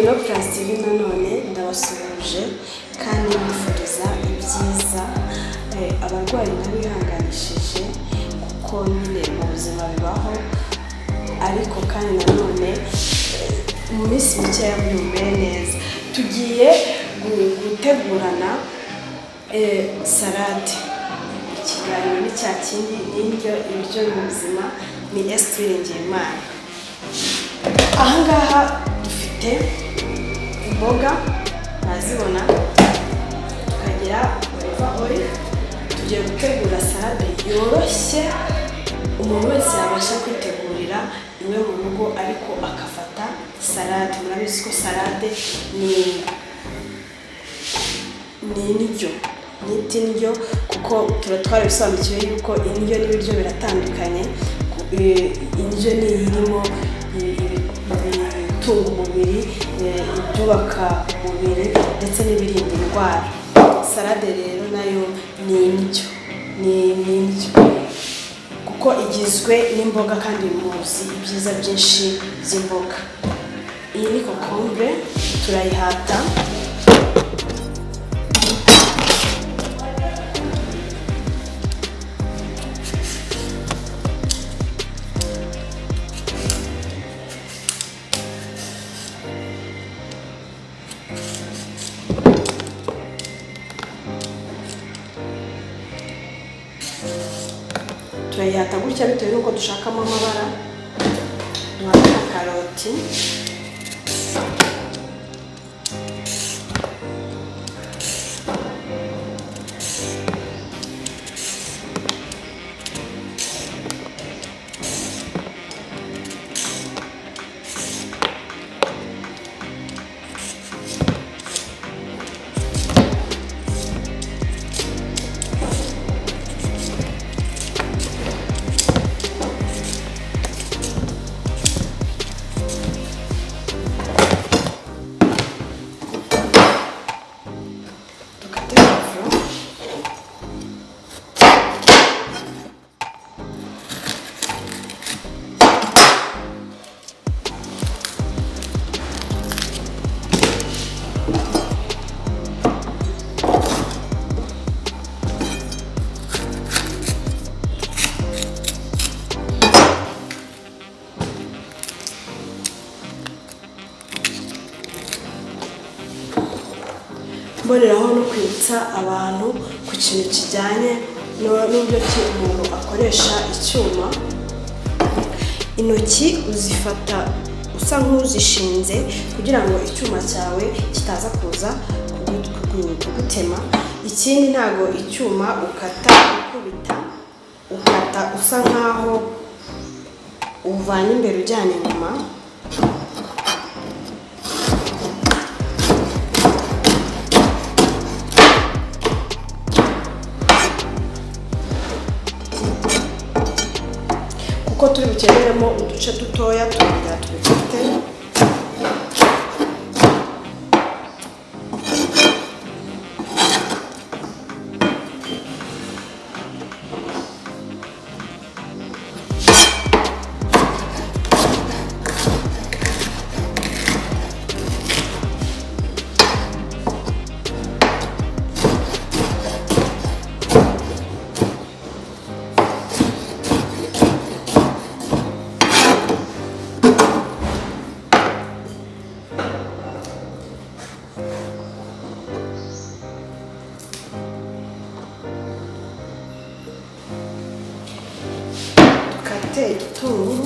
inono+tv nanone ndabasuhuje kandi mbifuriza ibyiza abarwayi nabihanganishije kuko nyine mu buzima bibaho ariko kandi nanone mu minsi mike yabyumvire neza tugiye gutegurana salade ikiganiro ni cya kindi n'indyo ibiryo mu buzima ni Imana. Ahangaha dufite imboga nazibona tukagira olive, tugiye gutegura salade yoroshye umuntu wese yabasha kwitegurira iwe mu rugo ariko akafata salade. Murabizi ko salade ni indyo kuko twarabisobanukiwe yuko indyo n'ibiryo biratandukanye. Indyo ni irimo ibitunga umubiri, ibyubaka umubiri ndetse n'ibirinda indwara. Salade rero nayo ni indyo kuko igizwe n'imboga kandi muzi ibyiza byinshi by'imboga. Iyi ni kokombure turayihata, turayihata gutya bitewe n'uko dushakamo amabara. Duhata karoti, mboneraho no kwibutsa abantu ku kintu kijyanye n'uburyo ki umuntu akoresha icyuma. Intoki uzifata usa nk'uzishinze kugira ngo icyuma cyawe kitaza kuza kugutema. Ikindi ntago icyuma ukata ukubita, ukata usa nkaho uvanye imbere ujyana inyuma. Kuko turi bukeneremo uduce dutoya tugira tubifite. Igitunguru,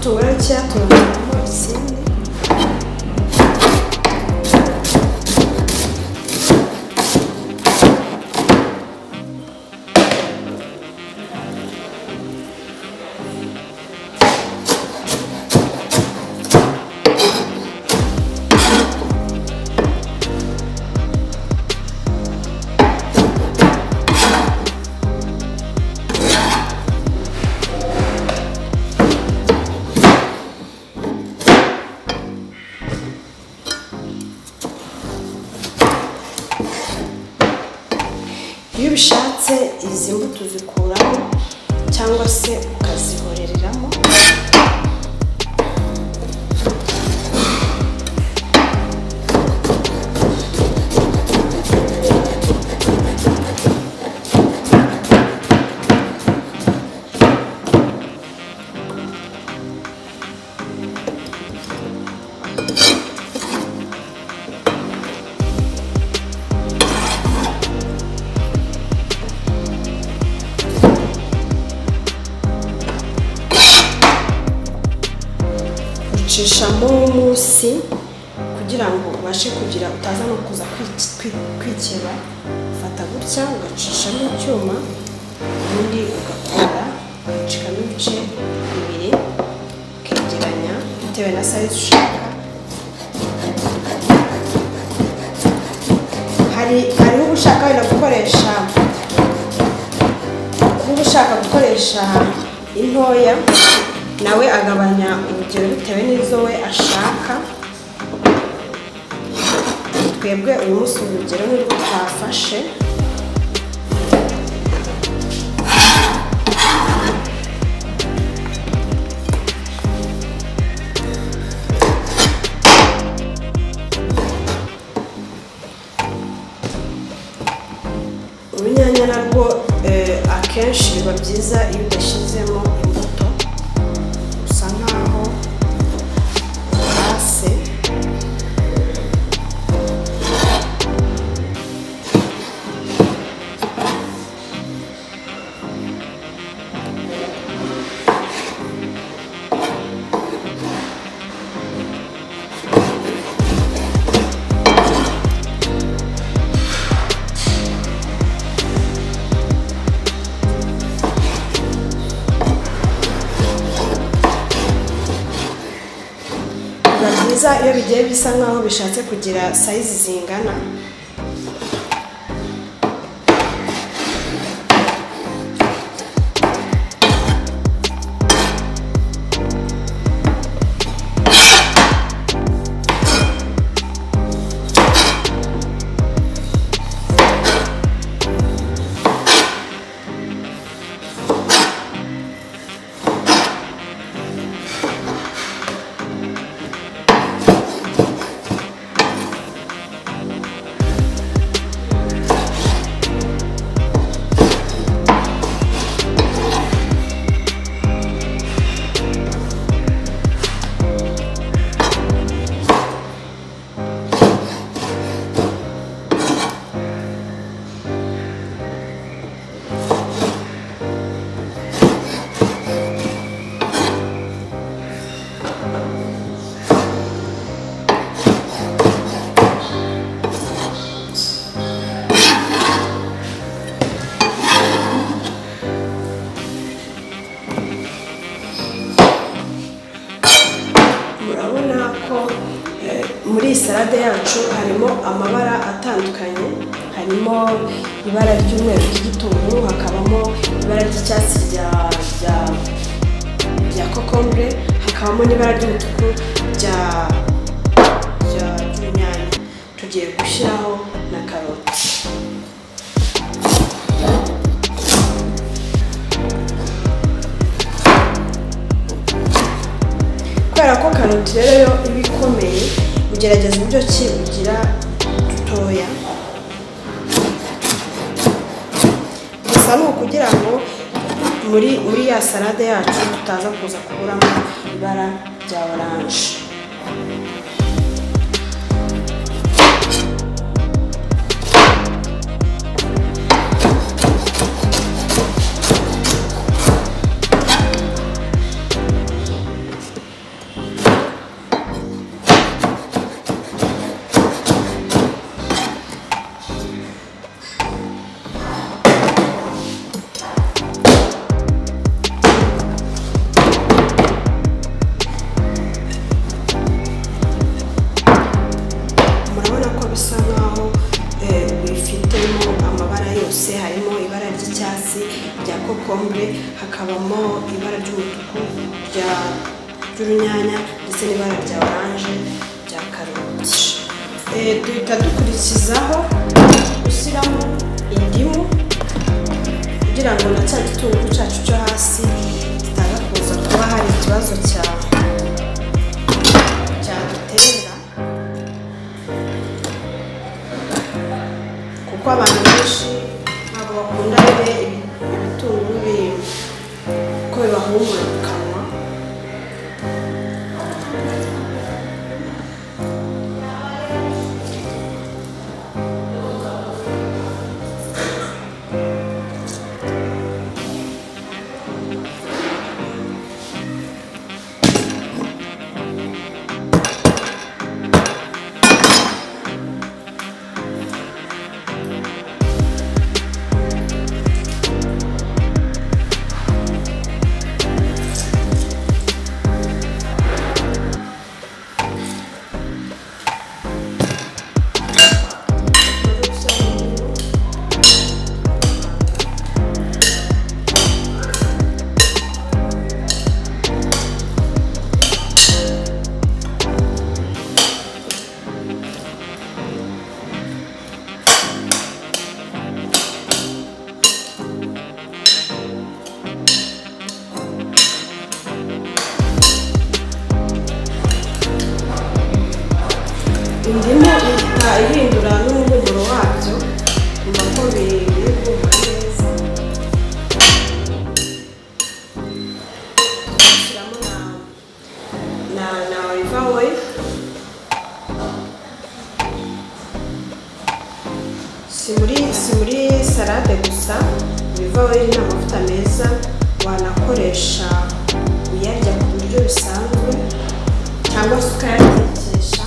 Turya turabonamo isinde. ubishatse izi mbuto zikuramo cyangwa se ukazihorereramo. Ucishamo umusi kugira ngo ubashe kugira utaza no kuza kwikeba. Ufata gutya ugacishamo icyuma ubundi ugakora ugacikamo ibice bibiri ukegeranya bitewe na size ushaka. Hariho ushaka wenda gukoresha intoya, nawe agabanya urugero bitewe n'izo we ashaka. Twebwe uyu munsi urugero nirwo twafashe. Urunyanya narwo akenshi biba byiza iyo udashyizemo imbuto, usa nkaho hasi. Iyo bigiye bisa nkaho bishatse kugira size zingana, muri iyi salade yacu harimo amabara atandukanye. Harimo ibara ry'umweru ry'igitunguru, hakabamo ibara ry'icyatsi rya kokombure, hakabamo n'ibara ry'umutuku ry'urunyanya. Tugiye gushyiraho na karoti. Kubera ko karoti rero iba ikomeye, ugerageza uburyo ki ugira dutoya. Gusa ni ukugira ngo muri ya salade yacu tutaza kuza kuburamo ibara rya oranje. Rya kokombure, hakabamo ibara ry'umutuku ry'urunyanya ndetse n'ibara rya oranje rya karoti. Duhita dukurikizaho gushyiramo indimu. kugira ngo na cya gitunguru cyacu cyo hasi kitaza kuza kuba hari ikibazo cyadutera, kuko abantu benshi ntabwo bakunda ibitunguru ko bibahumura mu kanwa. Indimu ihita ihindura n'umuhumuro wabyo, nyuma ko biri guhumura neza. Dushyiramo na olive oil. Si muri salade gusa, olive oil ni amavuta meza wanakoresha uyarya ku buryo bisanzwe cyangwa se ukayatekesha.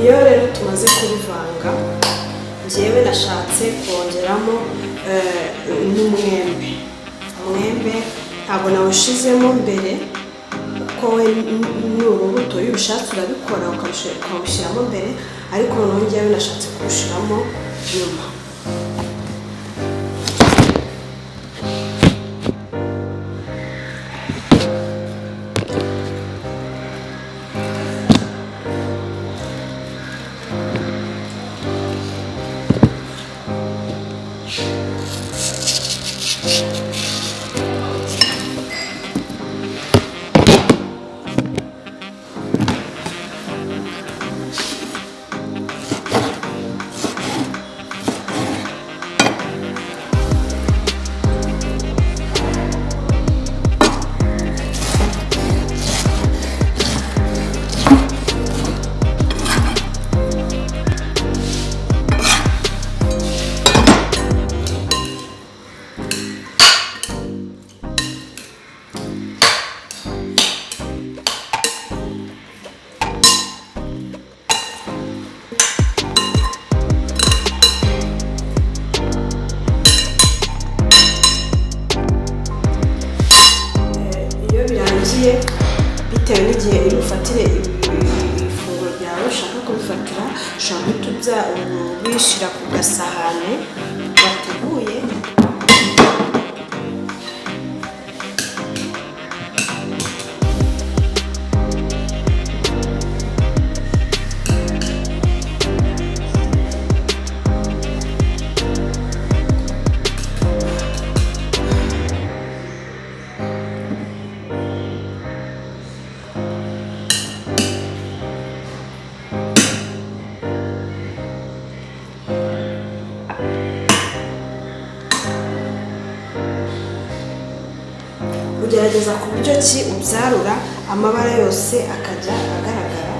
Iyo rero tumaze kubivanga, njyewe nashatse kongeramo n'umwembe. Umwembe ntabwo nawushizemo mbere, kuko we ni urubuto, iyo ubishatse urabikora ukawushyiramo mbere, ariko noneho njyewe nashatse kuwushyiramo nyuma. Bitewe n'igihe uri bufatire ifunguro ryawe ushaka kubifatira, ushobora guhita ubishyira ku gasahane wateguye. Ugerageza ku buryo ki ubyarura amabara yose akajya agaragara.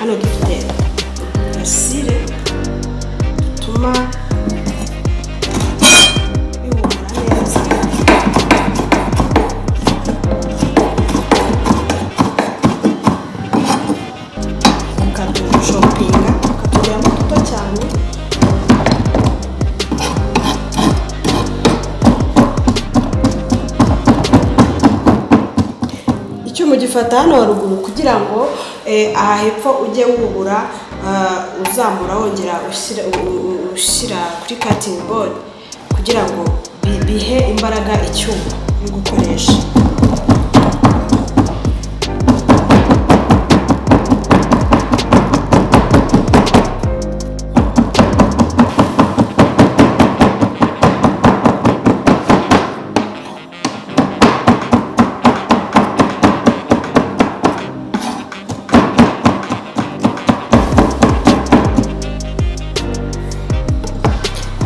hano dufite gasire tuma bihumura neza. Ukadushopinga ukatugiramo duto cyane. Icyuma gifata hano haruguru kugira ngo aha hepfo ujye wubura uzamura wongera ushyira kuri cutting board kugira ngo bihe imbaraga icyuma uri gukoresha.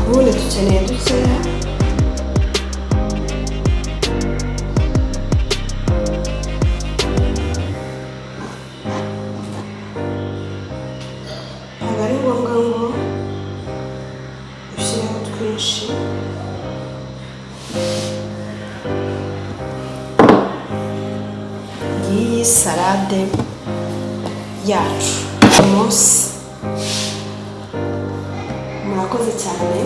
Ubundi dukeneye dukeya. Ntabwo ari ngombwa ngo ushyireho twinshi. Ngiyi salade yacu umunsi. Murakoze cyane.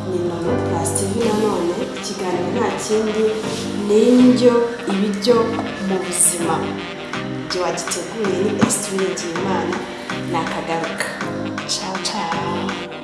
Ni inono+tv nanone ikiganiro nta kindi ni indyo ibiryo mu buzima. Ibyo wagiteguye ni Esther Imana nakagaruka. Ciao ciao.